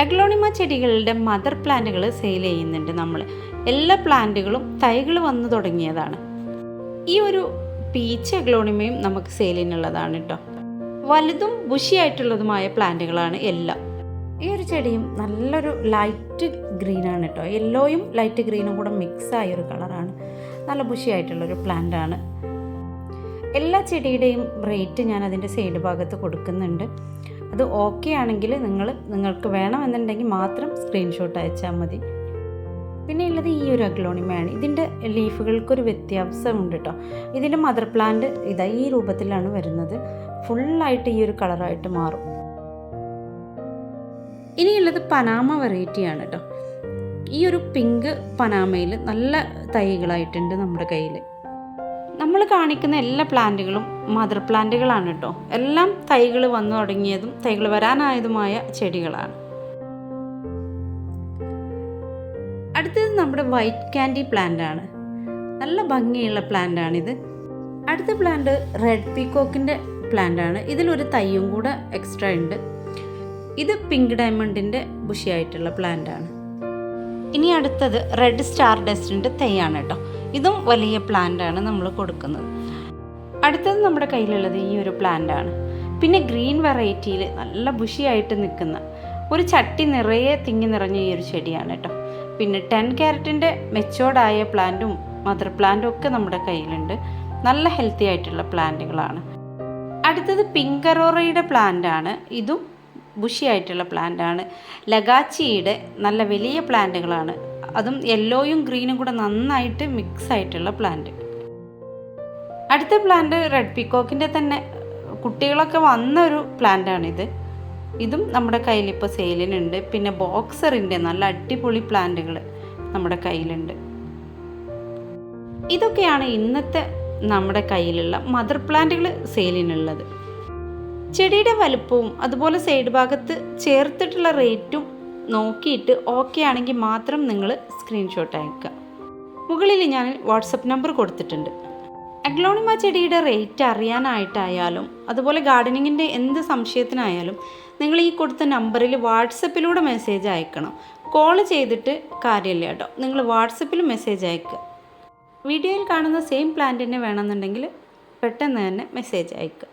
Aglaonema ചെടികളുടെ mother പ്ലാന്റുകൾ sale ചെയ്യുന്നുണ്ട് നമ്മൾ. എല്ലാ പ്ലാന്റുകളും തൈകൾ വന്നു തുടങ്ങിയതാണ്. ഈ ഒരു പീച്ച് അഗ്ലോണിമയും നമുക്ക് സെയിലിനുള്ളതാണ് കേട്ടോ. വലുതും ബുഷിയായിട്ടുള്ളതുമായ പ്ലാന്റുകളാണ് എല്ലാം. ഈ ഒരു ചെടിയും നല്ലൊരു ലൈറ്റ് ഗ്രീനാണ് കേട്ടോ. യെല്ലോയും ലൈറ്റ് ഗ്രീനും കൂടെ മിക്സ് ആയൊരു കളറാണ്. നല്ല ബുഷിയായിട്ടുള്ളൊരു പ്ലാന്റാണ്. എല്ലാ ചെടിയുടെയും റേറ്റ് ഞാൻ അതിൻ്റെ സൈഡ് ഭാഗത്ത് കൊടുക്കുന്നുണ്ട്. അത് ഓക്കെ ആണെങ്കിൽ നിങ്ങൾക്ക് വേണമെന്നുണ്ടെങ്കിൽ മാത്രം സ്ക്രീൻഷോട്ട് അയച്ചാൽ മതി. പിന്നെ ഉള്ളത് ഈ ഒരു അഗ്ലോണിമയാണ്. ഇതിൻ്റെ ലീഫുകൾക്കൊരു വ്യത്യാസമുണ്ട് കേട്ടോ. ഇതിൻ്റെ മദർ പ്ലാന്റ് ഇതാ ഈ രൂപത്തിലാണ് വരുന്നത്. ഫുള്ളായിട്ട് ഈ ഒരു കളറായിട്ട് മാറും. ഇനിയുള്ളത് പനാമ വെറൈറ്റിയാണ് കേട്ടോ. ഈ ഒരു പിങ്ക് പനാമയിൽ നല്ല തൈകളായിട്ടുണ്ട് നമ്മുടെ കയ്യിൽ. നമ്മൾ കാണിക്കുന്ന എല്ലാ പ്ലാന്റുകളും മദർ പ്ലാന്റുകളാണ് കേട്ടോ. എല്ലാം തൈകൾ വന്നു തുടങ്ങിയതും തൈകൾ വരാനായതുമായ ചെടികളാണ്. അടുത്തത് നമ്മുടെ വൈറ്റ് ക്യാൻഡി പ്ലാന്റ് ആണ്. നല്ല ഭംഗിയുള്ള പ്ലാന്റ് ആണിത്. അടുത്ത പ്ലാന്റ് റെഡ് പീകോക്കിൻ്റെ പ്ലാന്റ് ആണ്. ഇതിലൊരു തൈയും കൂടെ എക്സ്ട്രാ ഉണ്ട്. ഇത് പിങ്ക് ഡയമണ്ടിൻ്റെ ബുഷിയായിട്ടുള്ള പ്ലാന്റ് ആണ്. ഇനി അടുത്തത് റെഡ് സ്റ്റാർ ഡസ്റ്റിൻ്റെ തൈയാണ് കേട്ടോ. ഇതും വലിയ പ്ലാന്റ് ആണ് നമ്മൾ കൊടുക്കുന്നത്. അടുത്തത് നമ്മുടെ കയ്യിലുള്ളത് ഈ ഒരു പ്ലാന്റ് ആണ്. പിന്നെ ഗ്രീൻ വെറൈറ്റിയിൽ നല്ല ബുഷിയായിട്ട് നിൽക്കുന്ന ഒരു ചട്ടി നിറയെ തിങ്ങി നിറഞ്ഞ ഈ ഒരു ചെടിയാണ് കേട്ടോ. പിന്നെ 10 ക്യാരറ്റിൻ്റെ മെച്ചോർഡായ പ്ലാന്റും മദർ പ്ലാന്റും ഒക്കെ നമ്മുടെ കയ്യിലുണ്ട്. നല്ല ഹെൽത്തി ആയിട്ടുള്ള പ്ലാന്റുകളാണ്. അടുത്തത് പിങ്ക് അറോറയുടെ പ്ലാന്റ് ആണ്. ഇതും ബുഷിയായിട്ടുള്ള പ്ലാന്റ് ആണ്. ലഗാച്ചിയുടെ നല്ല വലിയ പ്ലാന്റുകളാണ്. അതും യെല്ലോയും ഗ്രീനും കൂടെ നന്നായിട്ട് മിക്സ് ആയിട്ടുള്ള പ്ലാന്റ്. അടുത്ത പ്ലാന്റ് റെഡ് പീകോക്കിൻ്റെ തന്നെ കുട്ടികളൊക്കെ വന്ന ഒരു പ്ലാന്റാണിത്. ഇതും നമ്മുടെ കയ്യിൽ ഇപ്പോൾ സെയിലിനുണ്ട്. പിന്നെ ബോക്സറിൻ്റെ നല്ല അടിപൊളി പ്ലാന്റുകൾ നമ്മുടെ കയ്യിലുണ്ട്. ഇതൊക്കെയാണ് ഇന്നത്തെ നമ്മുടെ കയ്യിലുള്ള മദർ പ്ലാന്റുകൾ സെയിലിനുള്ളത്. ചെടിയുടെ വലുപ്പവും അതുപോലെ സൈഡ് ഭാഗത്ത് ചേർത്തിട്ടുള്ള റേറ്റും നോക്കിയിട്ട് ഓക്കെ ആണെങ്കിൽ മാത്രം നിങ്ങൾ സ്ക്രീൻഷോട്ട് അയക്കുക. മുകളിൽ ഞാൻ വാട്സപ്പ് നമ്പർ കൊടുത്തിട്ടുണ്ട്. അഗ്ലോണിമ ചെടിയുടെ റേറ്റ് അറിയാനായിട്ടായാലും അതുപോലെ ഗാർഡനിങ്ങിൻ്റെ എന്ത് സംശയത്തിനായാലും നിങ്ങൾ ഈ കൊടുത്ത നമ്പറിൽ വാട്സപ്പിലൂടെ മെസ്സേജ് അയക്കണം. കോൾ ചെയ്തിട്ട് കാര്യമില്ല കേട്ടോ. നിങ്ങൾ വാട്സപ്പിൽ മെസ്സേജ് അയക്കുക. വീഡിയോയിൽ കാണുന്ന സെയിം പ്ലാന്റ് തന്നെ വേണമെന്നുണ്ടെങ്കിൽ പെട്ടെന്ന് തന്നെ മെസ്സേജ് അയക്കുക.